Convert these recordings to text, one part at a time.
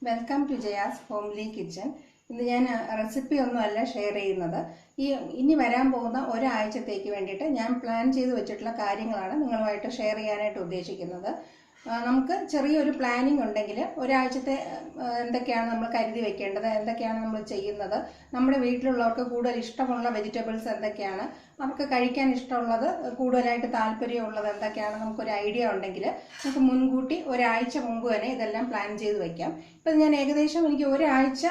Welcome to Jaya's homely kitchen. ഇന്ന് ഞാൻ recipe ഒന്നുമല്ല ഷെയർ ചെയ്യുന്നത്. ഇനി വരാൻ പോകുന്ന ഒരാഴ്ചത്തേക്ക് വേണ്ടിയിട്ട് ഞാൻ പ്ലാൻ ചെയ്ത് വെച്ചിട്ടുള്ള കാര്യങ്ങളാണ് നിങ്ങളുമായിട്ട് ഷെയർ ചെയ്യാനായിട്ട് ഉദ്ദേശിക്കുന്നത്. നമുക്ക് ചെറിയൊരു പ്ലാനിങ് ഉണ്ടെങ്കിൽ ഒരാഴ്ചത്തെ എന്തൊക്കെയാണ് നമ്മൾ കരുതി വെക്കേണ്ടത്, എന്തൊക്കെയാണ് നമ്മൾ ചെയ്യുന്നത്, നമ്മുടെ വീട്ടിലുള്ളവർക്ക് കൂടുതൽ ഇഷ്ടമുള്ള വെജിറ്റബിൾസ് എന്തൊക്കെയാണ്, അവർക്ക് കഴിക്കാൻ ഇഷ്ടമുള്ളത്, കൂടുതലായിട്ട് താല്പര്യമുള്ളത് എന്തൊക്കെയാണ്, നമുക്കൊരു ഐഡിയ ഉണ്ടെങ്കിൽ നമുക്ക് മുൻകൂട്ടി ഒരാഴ്ച മുമ്പ് തന്നെ ഇതെല്ലാം പ്ലാൻ ചെയ്ത് വെക്കാം. ഇപ്പം ഞാൻ ഏകദേശം എനിക്ക് ഒരാഴ്ച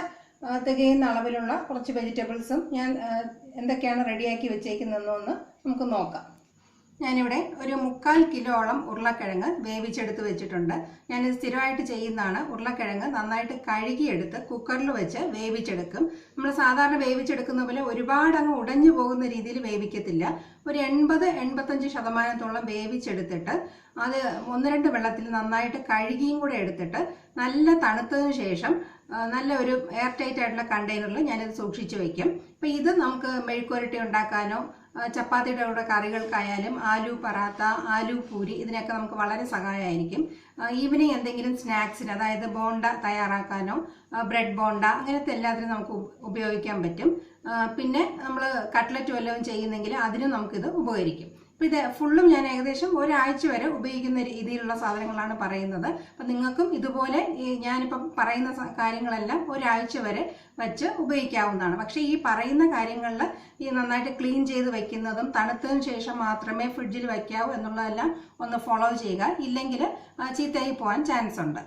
തികയുന്ന അളവിലുള്ള കുറച്ച് വെജിറ്റബിൾസും ഞാൻ എന്തൊക്കെയാണ് റെഡിയാക്കി വെച്ചേക്കുന്നതെന്നൊന്ന് നമുക്ക് നോക്കാം. ഞാനിവിടെ ഒരു 3/4 കിലോളം ഉരുളക്കിഴങ്ങ് വേവിച്ചെടുത്ത് വെച്ചിട്ടുണ്ട്. ഞാനിത് സ്ഥിരമായിട്ട് ചെയ്യുന്നതാണ്. ഉരുളക്കിഴങ്ങ് നന്നായിട്ട് കഴുകിയെടുത്ത് കുക്കറിൽ വെച്ച് വേവിച്ചെടുക്കും. നമ്മൾ സാധാരണ വേവിച്ചെടുക്കുന്ന പോലെ ഒരുപാട് അങ്ങ് ഉടഞ്ഞു പോകുന്ന രീതിയിൽ വേവിക്കത്തില്ല. ഒരു 80-85% വേവിച്ചെടുത്തിട്ട് അത് 1-2 വെള്ളത്തിൽ നന്നായിട്ട് കഴുകിയും കൂടെ എടുത്തിട്ട് നല്ല തണുത്തതിന് ശേഷം നല്ല ഒരു എയർ ടൈറ്റ് ആയിട്ടുള്ള കണ്ടെയ്നറിൽ ഞാനിത് സൂക്ഷിച്ചു വയ്ക്കും. അപ്പം ഇത് നമുക്ക് മെഴുക്കുവരട്ടി ഉണ്ടാക്കാനോ ചപ്പാത്തിയുടെ കൂടെ കറികൾക്കായാലും ആലു പറാത്ത, ആലു പൂരി, ഇതിനൊക്കെ നമുക്ക് വളരെ സഹായമായിരിക്കും. ഈവനിങ് എന്തെങ്കിലും സ്നാക്സിന്, അതായത് ബോണ്ട തയ്യാറാക്കാനോ ബ്രെഡ് ബോണ്ട അങ്ങനത്തെ എല്ലാത്തിനും നമുക്ക് ഉപയോഗിക്കാൻ പറ്റും. പിന്നെ നമ്മൾ കട്ട്ലറ്റ് വല്ലതും ചെയ്യുന്നെങ്കിൽ അതിനും നമുക്കിത് ഉപകരിക്കും. അപ്പം ഇത് ഫുള്ളും ഞാൻ ഏകദേശം ഒരാഴ്ച വരെ ഉപയോഗിക്കുന്ന രീതിയിലുള്ള സാധനങ്ങളാണ് പറയുന്നത്. അപ്പം നിങ്ങൾക്കും ഇതുപോലെ ഞാനിപ്പം പറയുന്ന കാര്യങ്ങളെല്ലാം ഒരാഴ്ച വരെ വെച്ച് ഉപയോഗിക്കാവുന്നതാണ്. പക്ഷേ ഈ പറയുന്ന കാര്യങ്ങളിൽ ഈ നന്നായിട്ട് ക്ലീൻ ചെയ്ത് വെക്കുന്നതും തണുത്തതിന് ശേഷം മാത്രമേ ഫ്രിഡ്ജിൽ വയ്ക്കാവൂ എന്നുള്ളതെല്ലാം ഒന്ന് ഫോളോ ചെയ്യുക. ഇല്ലെങ്കിൽ ചീത്തയായി പോകാൻ ചാൻസ് ഉണ്ട്.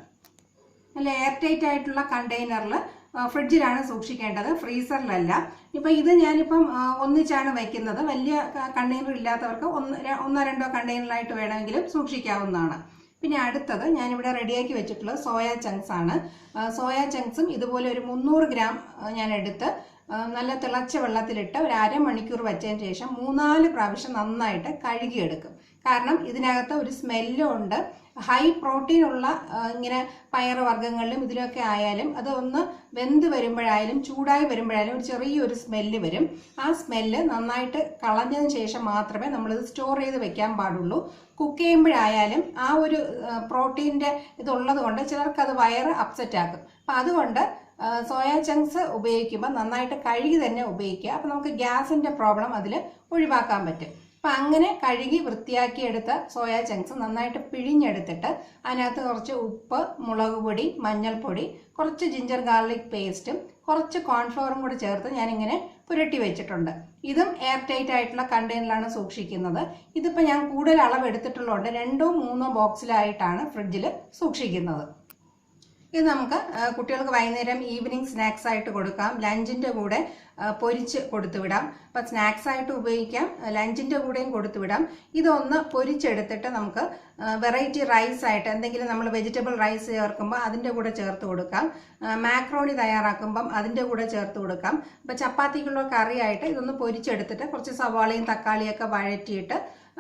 അല്ല, എയർ ടൈറ്റ് ആയിട്ടുള്ള കണ്ടെയ്നറിൽ ഫ്രിഡ്ജിലാണ് സൂക്ഷിക്കേണ്ടത്, ഫ്രീസറിലല്ല. ഇപ്പം ഇത് ഞാനിപ്പം ഒന്നിച്ചാണ് വയ്ക്കുന്നത്. വലിയ കണ്ടെയ്നർ ഇല്ലാത്തവർക്ക് 1-2 കണ്ടെയ്നറായിട്ട് വേണമെങ്കിലും സൂക്ഷിക്കാവുന്നതാണ്. പിന്നെ അടുത്തത് ഞാനിവിടെ റെഡിയാക്കി വെച്ചിട്ടുള്ളത് സോയാ ചങ്ക്സ് ആണ്. സോയാ ചങ്ക്സും ഇതുപോലെ ഒരു 300 ഗ്രാം ഞാൻ എടുത്ത് നല്ല തിളച്ച വെള്ളത്തിലിട്ട് ഒരു അരമണിക്കൂർ വെച്ചതിന് ശേഷം 3-4 പ്രാവശ്യം നന്നായിട്ട് കഴുകിയെടുക്കും. കാരണം ഇതിനകത്ത് ഒരു സ്മെല്ലും ഉണ്ട്. ഹൈ പ്രോട്ടീൻ ഉള്ള ഇങ്ങനെ പയർ വർഗ്ഗങ്ങളിലും ഇതിലൊക്കെ ആയാലും അത് ഒന്ന് വെന്ത് വരുമ്പോഴായാലും ചൂടായി വരുമ്പോഴായാലും ഒരു ചെറിയൊരു സ്മെല്ല് വരും. ആ സ്മെല്ല് നന്നായിട്ട് കളഞ്ഞതിന് ശേഷം മാത്രമേ നമ്മളിത് സ്റ്റോർ ചെയ്ത് വെക്കാൻ പാടുള്ളൂ. കുക്ക് ചെയ്യുമ്പോഴായാലും ആ ഒരു പ്രോട്ടീൻ്റെ ഇതുള്ളത് കൊണ്ട് ചിലർക്കത് വയറ് അപ്സെറ്റ് ആക്കും. അപ്പം അതുകൊണ്ട് സോയാ ചങ്ക്സ് ഉപയോഗിക്കുമ്പോൾ നന്നായിട്ട് കഴുകി തന്നെ ഉപയോഗിക്കുക. അപ്പം നമുക്ക് ഗ്യാസിൻ്റെ പ്രോബ്ലം അതിൽ ഒഴിവാക്കാൻ പറ്റും. അപ്പം അങ്ങനെ കഴുകി വൃത്തിയാക്കിയെടുത്ത സോയാ ചങ്ക്സ് നന്നായിട്ട് പിഴിഞ്ഞെടുത്തിട്ട് അതിനകത്ത് കുറച്ച് ഉപ്പ്, മുളക് പൊടി, മഞ്ഞൾപ്പൊടി, കുറച്ച് ജിഞ്ചർ ഗാർലിക് പേസ്റ്റും കുറച്ച് കോൺഫ്ലവറും കൂടി ചേർത്ത് ഞാനിങ്ങനെ പുരട്ടി വെച്ചിട്ടുണ്ട്. ഇതും എയർ ടൈറ്റ് ആയിട്ടുള്ള കണ്ടെയ്നറിലാണ് സൂക്ഷിക്കുന്നത്. ഇതിപ്പോൾ ഞാൻ കൂടുതൽ അളവ് എടുത്തിട്ടുള്ളതുകൊണ്ട് 2-3 ബോക്സിലായിട്ടാണ് ഫ്രിഡ്ജിൽ സൂക്ഷിക്കുന്നത്. ഇത് നമുക്ക് കുട്ടികൾക്ക് വൈകുന്നേരം ഈവനിങ് സ്നാക്സ് ആയിട്ട് കൊടുക്കാം, ലഞ്ചിൻ്റെ കൂടെ പൊരിച്ച് കൊടുത്തുവിടാം. അപ്പം സ്നാക്സ് ആയിട്ട് ഉപയോഗിക്കാം, ലഞ്ചിൻ്റെ കൂടെയും കൊടുത്തുവിടാം. ഇതൊന്ന് പൊരിച്ചെടുത്തിട്ട് നമുക്ക് വെറൈറ്റി റൈസ് ആയിട്ട് എന്തെങ്കിലും നമ്മൾ വെജിറ്റബിൾ റൈസ് ചേർക്കുമ്പോൾ അതിൻ്റെ കൂടെ ചേർത്ത് കൊടുക്കാം. മാക്രോണി തയ്യാറാക്കുമ്പം അതിൻ്റെ കൂടെ ചേർത്ത് കൊടുക്കാം. അപ്പം ചപ്പാത്തിക്കുള്ള കറിയായിട്ട് ഇതൊന്ന് പൊരിച്ചെടുത്തിട്ട് കുറച്ച് സവാളയും തക്കാളിയൊക്കെ വഴറ്റിയിട്ട്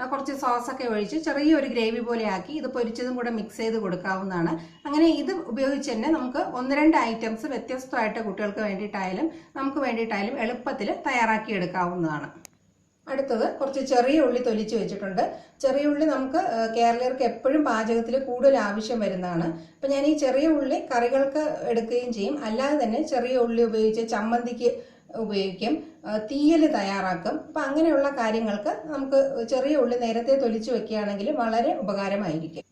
കുറച്ച് സോസൊക്കെ ഒഴിച്ച് ചെറിയൊരു ഗ്രേവി പോലെ ആക്കി ഇത് പൊരിച്ചതും കൂടെ മിക്സ് ചെയ്ത് കൊടുക്കാവുന്നതാണ്. അങ്ങനെ ഇത് ഉപയോഗിച്ച് തന്നെ നമുക്ക് 1-2 ഐറ്റംസ് വ്യത്യസ്തമായിട്ട് കുട്ടികൾക്ക് വേണ്ടിയിട്ടായാലും നമുക്ക് വേണ്ടിയിട്ടായാലും എളുപ്പത്തിൽ തയ്യാറാക്കി എടുക്കാവുന്നതാണ്. അടുത്തത് കുറച്ച് ചെറിയ ഉള്ളി തൊലിച്ച് വെച്ചിട്ടുണ്ട്. ചെറിയ ഉള്ളി നമുക്ക് കേരളീയർക്ക് എപ്പോഴും പാചകത്തിൽ കൂടുതൽ ആവശ്യം വരുന്നതാണ്. അപ്പം ഞാൻ ഈ ചെറിയ ഉള്ളി കറികൾക്ക് എടുക്കുകയും ചെയ്യും. അല്ലാതെ തന്നെ ചെറിയ ഉള്ളി ഉപയോഗിച്ച് ചമ്മന്തിക്ക് ഉപയോഗിക്കും, തീയൽ തയ്യാറാക്കും. അപ്പം അങ്ങനെയുള്ള കാര്യങ്ങൾക്ക് നമുക്ക് ചെറിയ ഉള്ളി നേരത്തെ തൊലിച്ച് വെക്കുകയാണെങ്കിൽ വളരെ ഉപകാരമായിരിക്കും.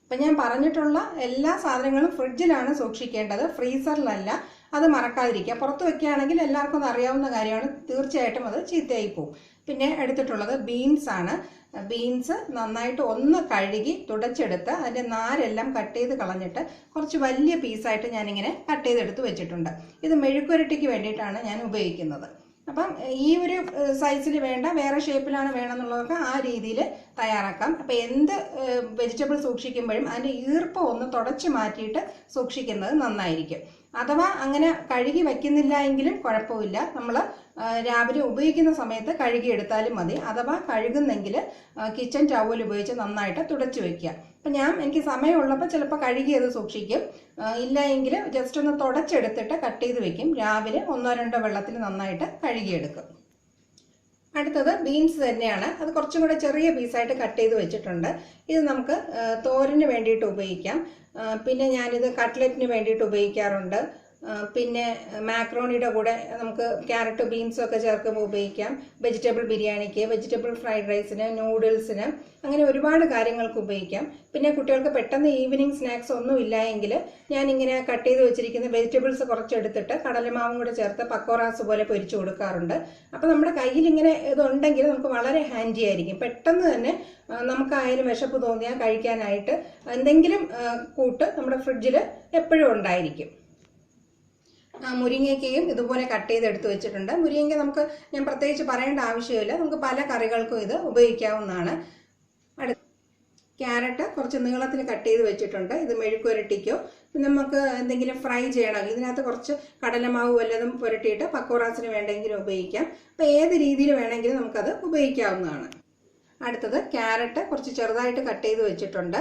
അപ്പം ഞാൻ പറഞ്ഞിട്ടുള്ള എല്ലാ സാധനങ്ങളും ഫ്രിഡ്ജിലാണ് സൂക്ഷിക്കേണ്ടത്, ഫ്രീസറിലല്ല. അത് മറക്കാതിരിക്കുക. പുറത്ത് വെക്കുകയാണെങ്കിൽ എല്ലാവർക്കും അറിയാവുന്ന കാര്യമാണ്, തീർച്ചയായിട്ടും അത് ചീത്തയായി പോകും. പിന്നെ എടുത്തിട്ടുള്ളത് ബീൻസ് ആണ്. ബീൻസ് നന്നായിട്ട് ഒന്ന് കഴുകി തുടച്ചെടുത്ത് അതിൻ്റെ നാരെല്ലാം കട്ട് ചെയ്ത് കളഞ്ഞിട്ട് കുറച്ച് വലിയ പീസായിട്ട് ഞാനിങ്ങനെ കട്ട് ചെയ്തെടുത്ത് വെച്ചിട്ടുണ്ട്. ഇത് മെഴുക്കുവരട്ടിക്ക് വേണ്ടിയിട്ടാണ് ഞാൻ ഉപയോഗിക്കുന്നത്. അപ്പം ഈ ഒരു സൈസിൽ വേണ്ട, വേറെ ഷേപ്പിലാണ് വേണമെന്നുള്ളവർക്ക് ആ രീതിയിൽ തയ്യാറാക്കാം. അപ്പം എന്ത് വെജിറ്റബിൾ സൂക്ഷിക്കുമ്പോഴും അതിൻ്റെ ഈർപ്പം ഒന്ന് തുടച്ച് മാറ്റിയിട്ട് സൂക്ഷിക്കുന്നത് നന്നായിരിക്കും. അഥവാ അങ്ങനെ കഴുകി വയ്ക്കുന്നില്ല എങ്കിലും കുഴപ്പമില്ല, നമ്മൾ രാവിലെ ഉപയോഗിക്കുന്ന സമയത്ത് കഴുകിയെടുത്താലും മതി. അഥവാ കഴുകുന്നെങ്കിൽ കിച്ചൺ ടവൽ ഉപയോഗിച്ച് നന്നായിട്ട് തുടച്ച് വയ്ക്കുക. അപ്പം എനിക്ക് സമയമുള്ളപ്പോൾ ചിലപ്പോൾ കഴുകിയത് സൂക്ഷിക്കും, ഇല്ല എങ്കിൽ ജസ്റ്റ് ഒന്ന് തുടച്ചെടുത്തിട്ട് കട്ട് ചെയ്ത് വെക്കും. രാവിലെ 1-2 വെള്ളത്തിൽ നന്നായിട്ട് കഴുകിയെടുക്കും. അടുത്തത് ബീൻസ് തന്നെയാണ്. അത് കുറച്ചും കൂടെ ചെറിയ പീസായിട്ട് കട്ട് ചെയ്ത് വെച്ചിട്ടുണ്ട്. ഇത് നമുക്ക് തോരന് വേണ്ടിയിട്ട് ഉപയോഗിക്കാം. പിന്നെ ഞാനിത് കട്ട്ലറ്റിന് വേണ്ടിയിട്ട് ഉപയോഗിക്കാറുണ്ട്. പിന്നെ മാക്രോണിയുടെ കൂടെ നമുക്ക് ക്യാരറ്റ് ബീൻസും ഒക്കെ ചേർക്കുമ്പോൾ ഉപയോഗിക്കാം. വെജിറ്റബിൾ ബിരിയാണിക്ക്, വെജിറ്റബിൾ ഫ്രൈഡ് റൈസിന്, നൂഡിൽസിന്, അങ്ങനെ ഒരുപാട് കാര്യങ്ങൾക്ക് ഉപയോഗിക്കാം. പിന്നെ കുട്ടികൾക്ക് പെട്ടെന്ന് ഈവനിങ് സ്നാക്സ് ഒന്നും ഇല്ലായെങ്കിൽ ഞാനിങ്ങനെ കട്ട് ചെയ്ത് വെച്ചിരിക്കുന്ന വെജിറ്റബിൾസ് കുറച്ചെടുത്തിട്ട് കടലമാവും കൂടെ ചേർത്ത് പക്കോറാസ് പോലെ പൊരിച്ചു കൊടുക്കാറുണ്ട്. അപ്പോൾ നമ്മുടെ കയ്യിൽ ഇങ്ങനെ ഇതുണ്ടെങ്കിൽ നമുക്ക് വളരെ ഹാൻഡി ആയിരിക്കും. പെട്ടെന്ന് തന്നെ നമുക്കായാലും വിശപ്പ് തോന്നിയാൽ കഴിക്കാനായിട്ട് എന്തെങ്കിലും കൂട്ട് നമ്മുടെ ഫ്രിഡ്ജിൽ എപ്പോഴും ഉണ്ടായിരിക്കും. മുരിങ്ങയ്ക്കയും ഇതുപോലെ കട്ട് ചെയ്ത് എടുത്ത് വെച്ചിട്ടുണ്ട്. മുരിങ്ങയ്ക്ക നമുക്ക് ഞാൻ പ്രത്യേകിച്ച് പറയേണ്ട ആവശ്യമില്ല, നമുക്ക് പല കറികൾക്കും ഇത് ഉപയോഗിക്കാവുന്നതാണ്. ക്യാരറ്റ് കുറച്ച് നീളത്തിൽ കട്ട് ചെയ്ത് വെച്ചിട്ടുണ്ട്. ഇത് മെഴുക്കുരട്ടിക്കോ പിന്നെ നമുക്ക് എന്തെങ്കിലും ഫ്രൈ ചെയ്യണമെങ്കിൽ ഇതിനകത്ത് കുറച്ച് കടലമാവ് വല്ലതും പുരട്ടിയിട്ട് പക്കോറാസിന് വേണ്ടെങ്കിലും ഉപയോഗിക്കാം. അപ്പോൾ ഏത് രീതിയിൽ വേണമെങ്കിലും നമുക്കത് ഉപയോഗിക്കാവുന്നതാണ്. അടുത്തത് ക്യാരറ്റ് കുറച്ച് ചെറുതായിട്ട് കട്ട് ചെയ്ത് വെച്ചിട്ടുണ്ട്.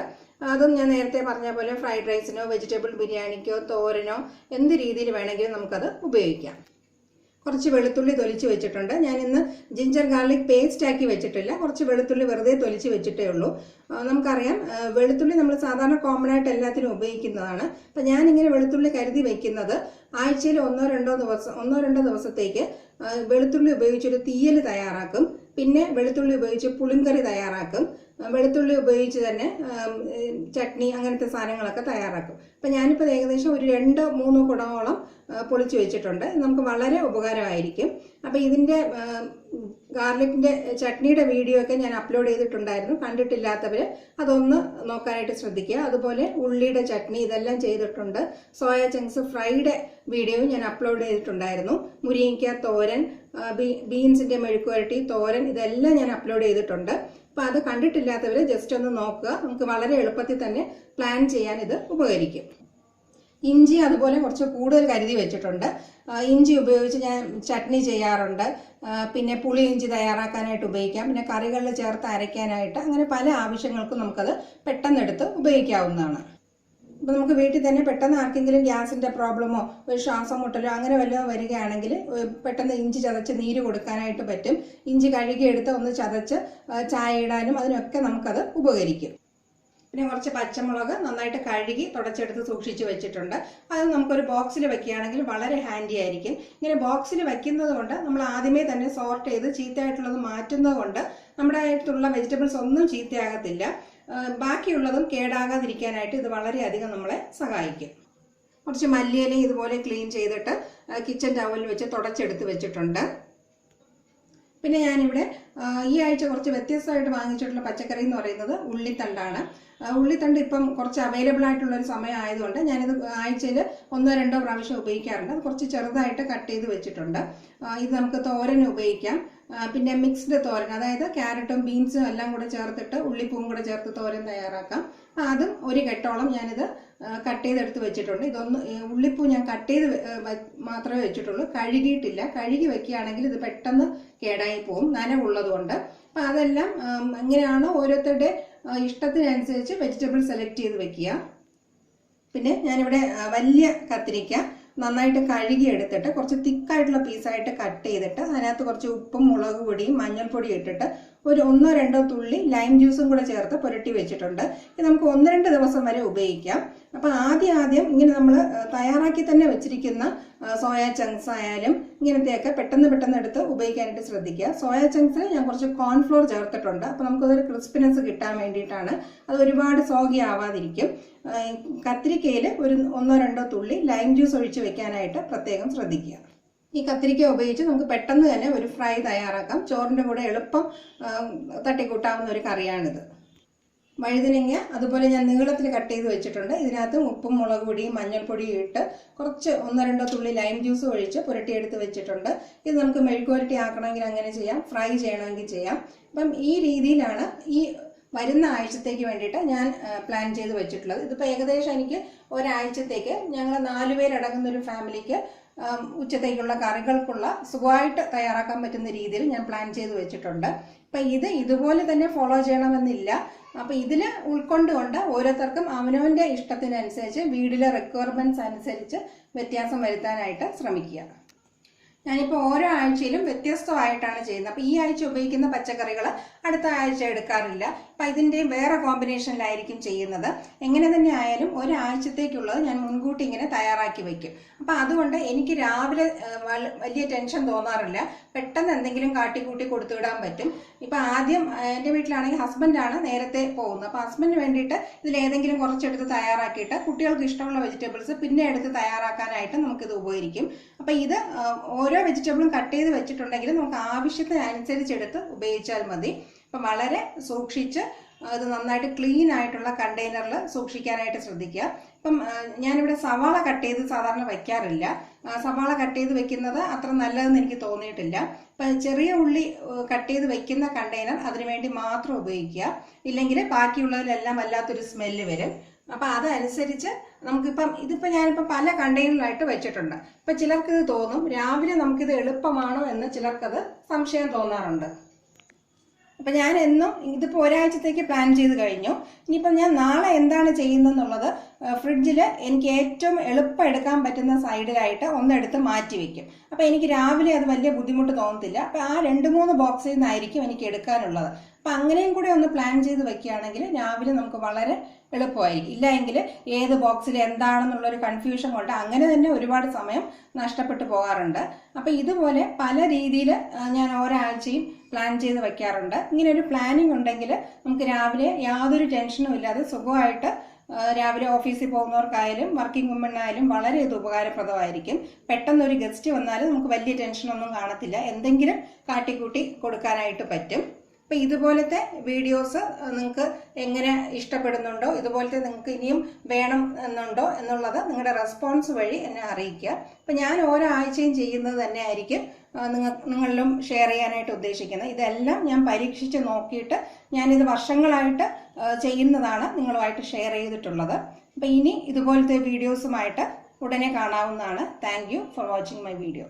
അതും ഞാൻ നേരത്തെ പറഞ്ഞ പോലെ ഫ്രൈഡ് റൈസിനോ വെജിറ്റബിൾ ബിരിയാണിക്കോ തോരനോ എന്ത് രീതിയിൽ വേണമെങ്കിലും നമുക്കത് ഉപയോഗിക്കാം. കുറച്ച് വെളുത്തുള്ളി തൊലിച്ച് വെച്ചിട്ടുണ്ട്. ഞാൻ ഇന്ന് ജിഞ്ചർ ഗാർലിക് പേസ്റ്റ് ആക്കി വെച്ചിട്ടില്ല, കുറച്ച് വെളുത്തുള്ളി വെറുതെ തൊലിച്ച് വെച്ചിട്ടേ ഉള്ളൂ. നമുക്കറിയാം വെളുത്തുള്ളി നമ്മൾ സാധാരണ കോമൺ ആയിട്ട് എല്ലാത്തിനും ഉപയോഗിക്കുന്നതാണ്. അപ്പം ഞാനിങ്ങനെ വെളുത്തുള്ളി കരുതി വെക്കുന്നത് ആഴ്ചയിൽ ഒന്നോ രണ്ടോ ദിവസത്തേക്ക് വെളുത്തുള്ളി ഉപയോഗിച്ചൊരു തീയൽ തയ്യാറാക്കും. പിന്നെ വെളുത്തുള്ളി ഉപയോഗിച്ച് പുളിങ്കറി തയ്യാറാക്കും. വെളുത്തുള്ളി ഉപയോഗിച്ച് തന്നെ ചട്നി അങ്ങനത്തെ സാധനങ്ങളൊക്കെ തയ്യാറാക്കും. അപ്പം ഞാനിപ്പോൾ ഏകദേശം ഒരു 2-3 കുടമോളം പൊളിച്ച് വെച്ചിട്ടുണ്ട്. നമുക്ക് വളരെ ഉപകാരമായിരിക്കും. അപ്പം ഇതിൻ്റെ ഗാർലിക്കിൻ്റെ ചട്നിയുടെ വീഡിയോ ഒക്കെ ഞാൻ അപ്ലോഡ് ചെയ്തിട്ടുണ്ടായിരുന്നു. കണ്ടിട്ടില്ലാത്തവർ അതൊന്ന് നോക്കാനായിട്ട് ശ്രദ്ധിക്കുക. അതുപോലെ ഉള്ളിയുടെ ചട്നി ഇതെല്ലാം ചെയ്തിട്ടുണ്ട്. സോയ ചങ്ക്സ് ഫ്രൈഡ് വീഡിയോ ഞാൻ അപ്ലോഡ് ചെയ്തിട്ടുണ്ടായിരുന്നു. മുരിങ്ങയ്ക്ക തോരൻ, ബീൻസിൻ്റെ മെഴുക്കുവരട്ടി തോരൻ, ഇതെല്ലാം ഞാൻ അപ്ലോഡ് ചെയ്തിട്ടുണ്ട്. അപ്പോൾ അത് കണ്ടിട്ടില്ലാത്തവർ ജസ്റ്റ് ഒന്ന് നോക്കുക. നമുക്ക് വളരെ എളുപ്പത്തിൽ തന്നെ പ്ലാൻ ചെയ്യാൻ ഇത് ഉപകരിക്കും. ഇഞ്ചി അതുപോലെ കുറച്ച് കൂടുതൽ കരുതി വെച്ചിട്ടുണ്ട്. ഇഞ്ചി ഉപയോഗിച്ച് ഞാൻ ചട്നി ചെയ്യാറുണ്ട്. പിന്നെ പുളി ഇഞ്ചി തയ്യാറാക്കാനായിട്ട് ഉപയോഗിക്കാം. പിന്നെ കറികളിൽ ചേർത്ത് അരയ്ക്കാനായിട്ട്, അങ്ങനെ പല ആവശ്യങ്ങൾക്കും നമുക്കത് പെട്ടെന്നെടുത്ത് ഉപയോഗിക്കാവുന്നതാണ്. അപ്പോൾ നമുക്ക് വീട്ടിൽ തന്നെ പെട്ടെന്ന് ആർക്കെങ്കിലും ഗ്യാസിൻ്റെ പ്രോബ്ലമോ ഒരു ശ്വാസം മുട്ടലോ അങ്ങനെ വല്ലതും വരികയാണെങ്കിൽ പെട്ടെന്ന് ഇഞ്ചി ചതച്ച് നീര് കൊടുക്കാനായിട്ട് പറ്റും. ഇഞ്ചി കഴുകിയെടുത്ത് ഒന്ന് ചതച്ച് ചായ ഇടാനും അതിനൊക്കെ നമുക്കത് ഉപകരിക്കും. പിന്നെ കുറച്ച് പച്ചമുളക് നന്നായിട്ട് കഴുകി തുടച്ചെടുത്ത് സൂക്ഷിച്ച് വെച്ചിട്ടുണ്ട്. അത് നമുക്കൊരു ബോക്സിൽ വെക്കുകയാണെങ്കിൽ വളരെ ഹാൻഡി ആയിരിക്കും. ഇങ്ങനെ ബോക്സിൽ വെക്കുന്നത് കൊണ്ട് നമ്മൾ ആദ്യമേ തന്നെ സോർട്ട് ചെയ്ത് ചീത്തയായിട്ടുള്ളത് മാറ്റുന്നത് കൊണ്ട് നമ്മുടെ അടുത്തുള്ള വെജിറ്റബിൾസ് ഒന്നും ചീത്തയാകത്തില്ല. ബാക്കിയുള്ളതും കേടാകാതിരിക്കാനായിട്ട് ഇത് വളരെയധികം നമ്മളെ സഹായിക്കും. കുറച്ച് മല്ലിയിലയും ഇതുപോലെ ക്ലീൻ ചെയ്തിട്ട് കിച്ചൺ ടവലിൽ വെച്ച് തുടച്ചെടുത്ത് വെച്ചിട്ടുണ്ട്. പിന്നെ ഞാനിവിടെ ഈ ആഴ്ച കുറച്ച് വ്യത്യസ്തമായിട്ട് വാങ്ങിച്ചിട്ടുള്ള പച്ചക്കറി എന്ന് പറയുന്നത് ഉള്ളിത്തണ്ടാണ്. ഉള്ളിത്തണ്ട് ഇപ്പം കുറച്ച് അവൈലബിൾ ആയിട്ടുള്ള ഒരു സമയം ആയതുകൊണ്ട് ഞാനിത് ആഴ്ചയിൽ 1-2 പ്രാവശ്യം ഉപയോഗിക്കാറുണ്ട്. അത് കുറച്ച് ചെറുതായിട്ട് കട്ട് ചെയ്ത് വെച്ചിട്ടുണ്ട്. ഇത് നമുക്ക് തോരൻ ഉപയോഗിക്കാം. പിന്നെ മിക്സ്ഡ് തോരൻ, അതായത് ക്യാരറ്റും ബീൻസും എല്ലാം കൂടെ ചേർത്തിട്ട് ഉള്ളിപ്പൂവും കൂടെ ചേർത്ത് തോരൻ തയ്യാറാക്കാം. അതും ഒരു കെട്ടോളം ഞാനിത് കട്ട് ചെയ്തെടുത്ത് വെച്ചിട്ടുണ്ട്. ഇതൊന്ന് ഉള്ളിപ്പൂ ഞാൻ കട്ട് ചെയ്ത് മാത്രമേ വെച്ചിട്ടുള്ളൂ, കഴുകിയിട്ടില്ല. കഴുകി വെക്കുകയാണെങ്കിൽ ഇത് പെട്ടെന്ന് കേടായി പോകും, നനവുള്ളത് കൊണ്ട്. അപ്പം അതെല്ലാം എങ്ങനെയാണോ ഓരോരുത്തരുടെ ഇഷ്ടത്തിനനുസരിച്ച് വെജിറ്റബിൾ സെലക്ട് ചെയ്ത് വെക്കുക. പിന്നെ ഞാനിവിടെ വലിയ കത്തിരിക്ക നന്നായിട്ട് കഴുകി എടുത്തിട്ട് കുറച്ച് തിക്കായിട്ടുള്ള പീസായിട്ട് കട്ട് ചെയ്തിട്ട് അതിനകത്ത് കുറച്ച് ഉപ്പും മുളക് പൊടിയും മഞ്ഞൾപ്പൊടിയും ഇട്ടിട്ട് ഒരു 1-2 തുള്ളി ലൈം ജ്യൂസും കൂടെ ചേർത്ത് പുരട്ടി വെച്ചിട്ടുണ്ട്. ഇത് നമുക്ക് 1-2 ദിവസം വരെ ഉപയോഗിക്കാം. അപ്പം ആദ്യം ഇങ്ങനെ നമ്മൾ തയ്യാറാക്കി തന്നെ വെച്ചിരിക്കുന്ന സോയ ചങ്ക്സ് ആയാലും ഇങ്ങനത്തെയൊക്കെ പെട്ടെന്ന് എടുത്ത് ഉപയോഗിക്കാനായിട്ട് ശ്രദ്ധിക്കുക. സോയ ചങ്ക്സിൽ ഞാൻ കുറച്ച് കോൺഫ്ലോർ ചേർത്തിട്ടുണ്ട്. അപ്പം നമുക്കതൊരു ക്രിസ്പിനെസ് കിട്ടാൻ വേണ്ടിയിട്ടാണ്. അത് ഒരുപാട് സോഗി ആവാതിരിക്കും. കത്തിരിക്കയിൽ ഒരു 1-2 തുള്ളി ലൈം ജ്യൂസ് ഒഴിച്ച് വെക്കാനായിട്ട് പ്രത്യേകം ശ്രദ്ധിക്കുക. ഈ കത്തിരിക്ക ഉപയോഗിച്ച് നമുക്ക് പെട്ടെന്ന് തന്നെ ഒരു ഫ്രൈ തയ്യാറാക്കാം. ചോറിൻ്റെ കൂടെ എളുപ്പം തട്ടിക്കൂട്ടാവുന്ന ഒരു കറിയാണിത്. വഴുതനങ്ങ അതുപോലെ ഞാൻ നീളത്തിൽ കട്ട് ചെയ്ത് വെച്ചിട്ടുണ്ട്. ഇതിനകത്ത് ഉപ്പും മുളക് പൊടിയും മഞ്ഞൾപ്പൊടിയും ഇട്ട് കുറച്ച് 1-2 തുള്ളി ലൈം ജ്യൂസ് ഒഴിച്ച് പുരട്ടിയെടുത്ത് വെച്ചിട്ടുണ്ട്. ഇത് നമുക്ക് മെഴുക്കുവരട്ടി ആക്കണമെങ്കിൽ അങ്ങനെ ചെയ്യാം, ഫ്രൈ ചെയ്യണമെങ്കിൽ ചെയ്യാം. അപ്പം ഈ രീതിയിലാണ് ഈ വരുന്ന ആഴ്ചത്തേക്ക് വേണ്ടിയിട്ട് ഞാൻ പ്ലാൻ ചെയ്ത് വെച്ചിട്ടുള്ളത്. ഇതിപ്പോൾ ഏകദേശം എനിക്ക് ഒരാഴ്ചത്തേക്ക് ഞങ്ങൾ 4 പേരടങ്ങുന്ന ഒരു ഫാമിലിക്ക് ഉച്ചത്തേക്കുള്ള കറികൾക്കുള്ള സുഖമായിട്ട് തയ്യാറാക്കാൻ പറ്റുന്ന രീതിയിൽ ഞാൻ പ്ലാൻ ചെയ്ത് വെച്ചിട്ടുണ്ട്. അപ്പം ഇതുപോലെ തന്നെ ഫോളോ ചെയ്യണമെന്നില്ല. അപ്പം ഇതിൽ ഉൾക്കൊണ്ടുകൊണ്ട് ഓരോരുത്തർക്കും അവനവൻ്റെ ഇഷ്ടത്തിനനുസരിച്ച് വീട്ടിലെ റിക്വയർമെൻറ്റ്സ് അനുസരിച്ച് വ്യത്യാസം വരുത്താനായിട്ട് ശ്രമിക്കുക. ഞാനിപ്പോൾ ഓരോ ആഴ്ചയിലും വ്യത്യസ്തമായിട്ടാണ് ചെയ്യുന്നത്. അപ്പോൾ ഈ ആഴ്ച ഉപയോഗിക്കുന്ന പച്ചക്കറികൾ അടുത്ത ആഴ്ച എടുക്കാറില്ല. അപ്പം ഇതിൻ്റെയും വേറെ കോമ്പിനേഷനിലായിരിക്കും ചെയ്യുന്നത്. എങ്ങനെ തന്നെ ആയാലും ഒരാഴ്ചത്തേക്കുള്ളത് ഞാൻ മുൻകൂട്ടി ഇങ്ങനെ തയ്യാറാക്കി വയ്ക്കും. അപ്പം അതുകൊണ്ട് എനിക്ക് രാവിലെ വലിയ ടെൻഷൻ തോന്നാറില്ല. പെട്ടെന്ന് എന്തെങ്കിലും കാട്ടിക്കൂട്ടി കൊടുത്തുവിടാൻ പറ്റും. ഇപ്പം ആദ്യം എൻ്റെ വീട്ടിലാണെങ്കിൽ ഹസ്ബൻഡാണ് നേരത്തെ പോകുന്നത്. അപ്പോൾ ഹസ്ബൻഡിന് വേണ്ടിയിട്ട് ഇതിലേതെങ്കിലും കുറച്ചെടുത്ത് തയ്യാറാക്കിയിട്ട് കുട്ടികൾക്ക് ഇഷ്ടമുള്ള വെജിറ്റബിൾസ് പിന്നെ എടുത്ത് തയ്യാറാക്കാനായിട്ട് നമുക്കിത് ഉപകരിക്കും. അപ്പം ഇത് ഓരോ വെജിറ്റബിളും കട്ട് ചെയ്ത് വെച്ചിട്ടുണ്ടെങ്കിൽ നമുക്ക് ആവശ്യത്തിനനുസരിച്ചെടുത്ത് ഉപയോഗിച്ചാൽ മതി. അപ്പം വളരെ സൂക്ഷിച്ച് ഇത് നന്നായിട്ട് ക്ലീൻ ആയിട്ടുള്ള കണ്ടെയ്നറിൽ സൂക്ഷിക്കാനായിട്ട് ശ്രദ്ധിക്കുക. ഇപ്പം ഞാനിവിടെ സവാള കട്ട് ചെയ്ത് സാധാരണ വയ്ക്കാറില്ല. സവാള കട്ട് ചെയ്ത് വെക്കുന്നത് അത്ര നല്ലതെന്ന് എനിക്ക് തോന്നിയിട്ടില്ല. ഇപ്പം ചെറിയ ഉള്ളി കട്ട് ചെയ്ത് വെക്കുന്ന കണ്ടെയ്നർ അതിനുവേണ്ടി മാത്രം ഉപയോഗിക്കുക. ഇല്ലെങ്കിൽ ബാക്കിയുള്ളതിലെല്ലാം വല്ലാത്തൊരു സ്മെല്ല് വരും. അപ്പം അതനുസരിച്ച് ഇതിപ്പോൾ ഞാനിപ്പോൾ പല കണ്ടെയ്നറിലായിട്ട് വെച്ചിട്ടുണ്ട്. ഇപ്പം ചിലർക്കിത് തോന്നും രാവിലെ നമുക്കിത് എളുപ്പമാണോ എന്ന് ചിലർക്കത് സംശയം തോന്നാറുണ്ട്. അപ്പം ഞാൻ എന്നും ഇതിപ്പോൾ ഒരാഴ്ചത്തേക്ക് പ്ലാൻ ചെയ്ത് കഴിഞ്ഞു. ഇനിയിപ്പം ഞാൻ നാളെ എന്താണ് ചെയ്യുന്നതെന്നുള്ളത് ഫ്രിഡ്ജിൽ എനിക്ക് ഏറ്റവും എളുപ്പം എടുക്കാൻ പറ്റുന്ന സൈഡിലായിട്ട് ഒന്നെടുത്ത് മാറ്റി വയ്ക്കും. അപ്പോൾ എനിക്ക് രാവിലെ അത് വലിയ ബുദ്ധിമുട്ട് തോന്നത്തില്ല. അപ്പോൾ ആ 2-3 ബോക്സിൽ നിന്നായിരിക്കും എനിക്ക് എടുക്കാനുള്ളത്. അപ്പം അങ്ങനെയും കൂടെ ഒന്ന് പ്ലാൻ ചെയ്ത് വെക്കുകയാണെങ്കിൽ രാവിലെ നമുക്ക് വളരെ എളുപ്പമായിരിക്കും. ഇല്ലെങ്കിൽ ഏത് ബോക്സിൽ എന്താണെന്നുള്ളൊരു കൺഫ്യൂഷൻ കൊണ്ട് അങ്ങനെ തന്നെ ഒരുപാട് സമയം നഷ്ടപ്പെട്ടു പോകാറുണ്ട്. അപ്പം ഇതുപോലെ പല രീതിയിൽ ഞാൻ ഒരാഴ്ചയും പ്ലാൻ ചെയ്ത് വയ്ക്കാറുണ്ട്. ഇങ്ങനെ ഒരു പ്ലാനിങ് ഉണ്ടെങ്കിൽ നമുക്ക് രാവിലെ യാതൊരു ടെൻഷനും ഇല്ലാതെ സുഖമായിട്ട് രാവിലെ ഓഫീസിൽ പോകുന്നവർക്കായാലും വർക്കിംഗ് വുമണ്ണായാലും വളരെ ഇത് ഉപകാരപ്രദമായിരിക്കും. പെട്ടെന്നൊരു ഗസ്റ്റ് വന്നാലും നമുക്ക് വലിയ ടെൻഷനൊന്നും കാണത്തില്ല. എന്തെങ്കിലും കാട്ടിക്കൂട്ടി കൊടുക്കാനായിട്ട് പറ്റും. അപ്പം ഇതുപോലത്തെ വീഡിയോസ് നിങ്ങൾക്ക് എങ്ങനെ ഇഷ്ടപ്പെടുന്നുണ്ടോ, ഇതുപോലത്തെ നിങ്ങൾക്ക് ഇനിയും വേണം എന്നുണ്ടോ എന്നുള്ളത് നിങ്ങളുടെ റെസ്പോൺസ് വഴി എന്നെ അറിയിക്കുക. അപ്പം ഞാൻ ഓരോ ആഴ്ചയും ചെയ്യുന്നത് തന്നെ ആയിരിക്കും നിങ്ങളിലും ഷെയർ ചെയ്യാനായിട്ട് ഉദ്ദേശിക്കുന്നത്. ഇതെല്ലാം ഞാൻ പരീക്ഷിച്ച് നോക്കിയിട്ട് ഞാനിത് വർഷങ്ങളായിട്ട് ചെയ്യുന്നതാണ് നിങ്ങളുമായിട്ട് ഷെയർ ചെയ്തിട്ടുള്ളത്. അപ്പം ഇനി ഇതുപോലത്തെ വീഡിയോസുമായിട്ട് ഉടനെ കാണാവുന്നതാണ്. Thank you for watching my video.